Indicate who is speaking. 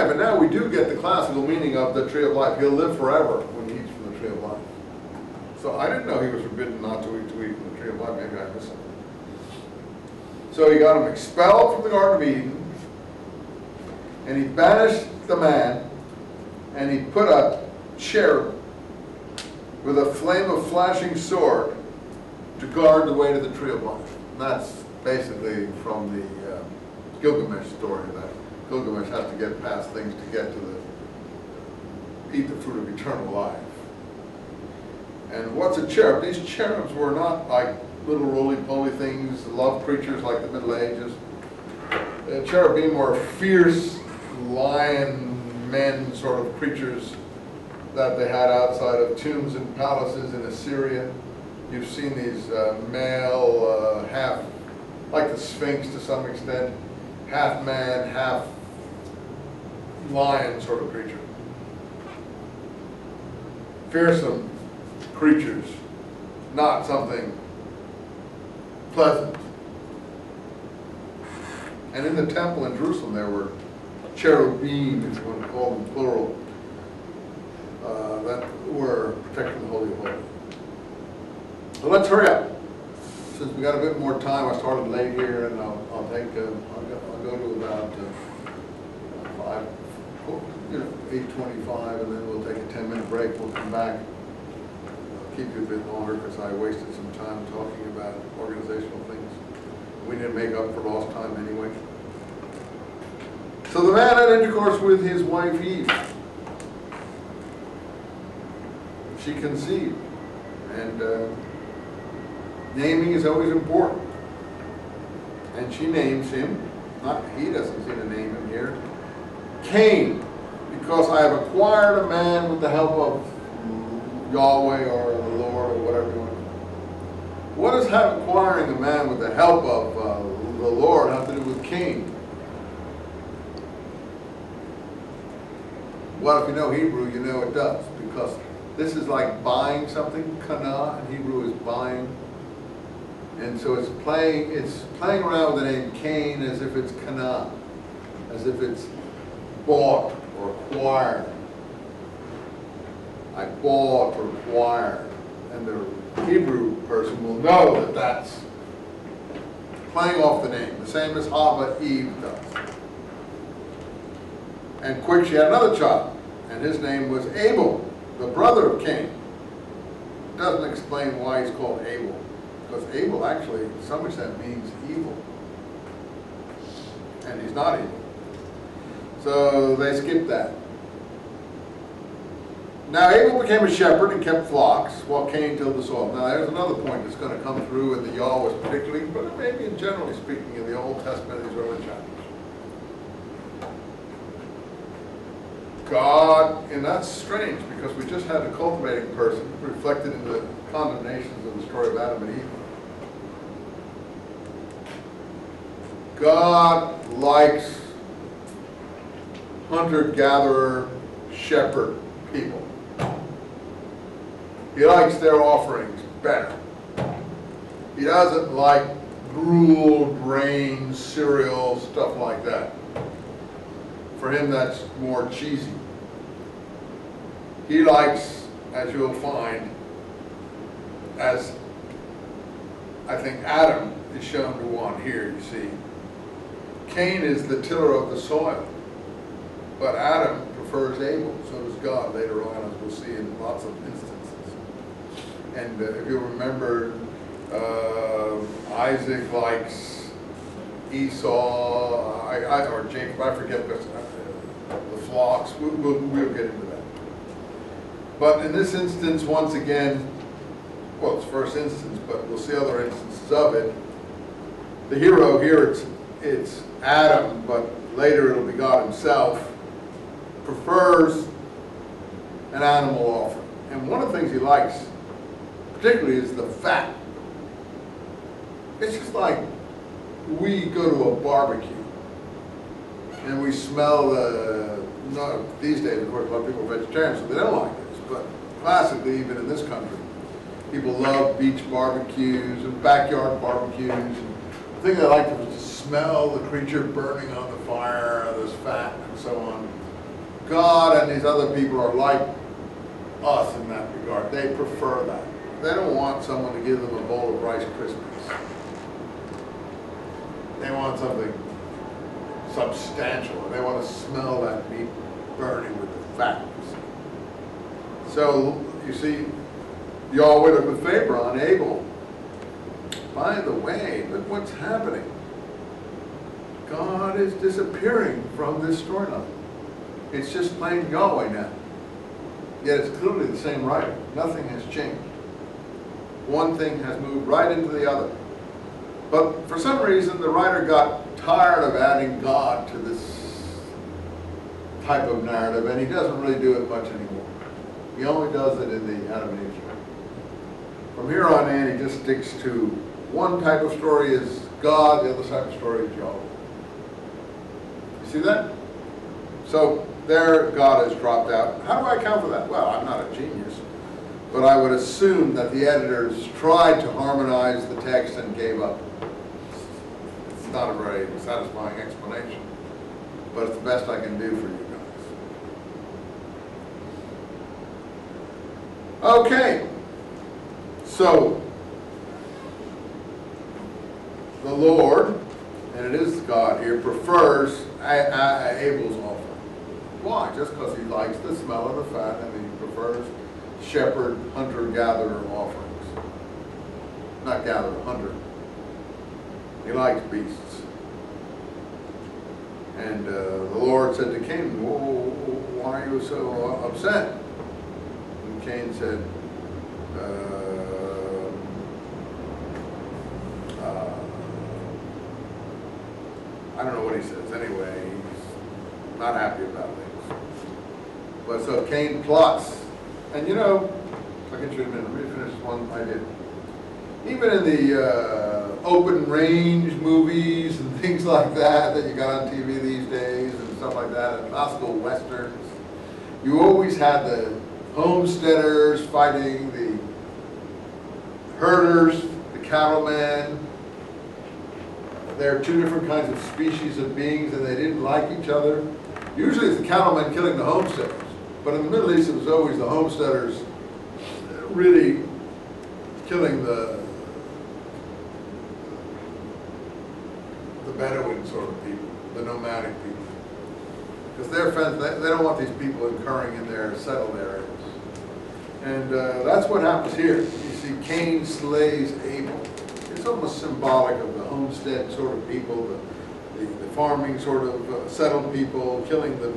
Speaker 1: life. And now we do get the classical meaning of the tree of life. He'll live forever when he eats from the tree of life. So I didn't know he was forbidden not to eat from the tree of life. Maybe I missed something. So he got him expelled from the Garden of Eden, and he banished the man, and he put a cherub with a flame of flashing sword to guard the way to the tree of life. And that's basically from the Gilgamesh story, that Gilgamesh has to get past things to get to eat the fruit of eternal life. And what's a cherub? These cherubs were not like little roly-poly things, love creatures like the Middle Ages. Cherubim were fierce lion men sort of creatures that they had outside of tombs and palaces in Assyria. You've seen these male, half, like the Sphinx to some extent, half man, half lion sort of creature. Fearsome creatures, not something pleasant. And in the temple in Jerusalem there were cherubim, if you want to call them plural, that were protecting the Holy of Holies. So let's hurry up. Since we got a bit more time, I started late here, and I'll go to about 8:25, and then we'll take a 10-minute break. We'll come back. I'll keep you a bit longer because I wasted some time talking about organizational things. We didn't make up for lost time anyway. So the man had intercourse with his wife Eve. She conceived, and naming is always important. And she names him, he doesn't seem to name him here, Cain, because I have acquired a man with the help of Yahweh or the Lord or whatever you want to call it. What does acquiring a man with the help of the Lord have to do with Cain? Well, if you know Hebrew, you know it does, because this is like buying something. Kana in Hebrew is buying. And so it's playing around with the name Cain as if it's Kana, as if it's bought or acquired. I bought or acquired. And the Hebrew person will know that that's playing off the name, the same as Hava, Eve does. And quick, she had another child, and his name was Abel, the brother of Cain. It doesn't explain why he's called Abel, because Abel actually, to some extent, means evil. And he's not evil. So they skipped that. Now Abel became a shepherd and kept flocks, while Cain tilled the soil. Now there's another point that's going to come through in the Yahweh particularly, but maybe in generally speaking in the Old Testament and these early chapters. God, and that's strange because we just had a cultivating person reflected in the condemnations of the story of Adam and Eve. God likes hunter-gatherer, shepherd people. He likes their offerings better. He doesn't like gruel, grain, cereal, stuff like that. For him, that's more cheesy. He likes, as you'll find, as I think Adam is shown to want here, you see. Cain is the tiller of the soil, but Adam prefers Abel, so does God later on, as we'll see in lots of instances. And if you remember, Isaac likes Esau, or Jacob, I forget the flocks, we'll get into that. But in this instance, once again, well, it's first instance, but we'll see other instances of it. The hero here, it's Adam, but later it'll be God himself, prefers an animal offering. And one of the things he likes, particularly, is the fat. It's just like we go to a barbecue and we smell not these days, of course, a lot of people are vegetarians, so they don't like this, but classically, even in this country, people love beach barbecues and backyard barbecues. And the thing they like to smell the creature burning on the fire, there's fat and so on. God and these other people are like us in that regard. They prefer that. They don't want someone to give them a bowl of Rice Krispies. They want something substantial. They want to smell that meat burning with the fat. So, you see, Yahweh looked with favor on Abel. By the way, look what's happening. God is disappearing from this storyline. It's just plain Yahweh now. Yet it's clearly the same writer. Nothing has changed. One thing has moved right into the other. But for some reason, the writer got tired of adding God to this type of narrative, and he doesn't really do it much anymore. He only does it in the Adam and Eve story. From here on in, he just sticks to one type of story is God, the other type of story is Yahweh. You see that? So there, God has dropped out. How do I account for that? Well, I'm not a genius, but I would assume that the editors tried to harmonize the text and gave up. It's not a very satisfying explanation, but it's the best I can do for you guys. Okay, so the Lord, and it is God here, prefers Abel's offering. Why? Just because he likes the smell of the fat and he prefers shepherd, hunter, gatherer offerings. Not gatherer, hunter. He likes beasts. And the Lord said to Cain, why are you so upset? And Cain said, I don't know what he says. Anyway, he's not happy about things. But so Cain plots. And you know, I'll get you in a minute. Let me finish one idea. Even in the open range movies and things like that you got on TV these days and stuff like that, and classical westerns, you always had the homesteaders fighting the herders, the cattlemen. They're two different kinds of species of beings, and they didn't like each other. Usually it's the cattlemen killing the homesteaders. But in the Middle East, it was always the homesteaders really killing the Bedouin sort of people, the nomadic people. Because they don't want these people incurring in their settled areas. And that's what happens here. You see Cain slays Abel. It's almost symbolic of the homestead sort of people, the farming sort of settled people, killing the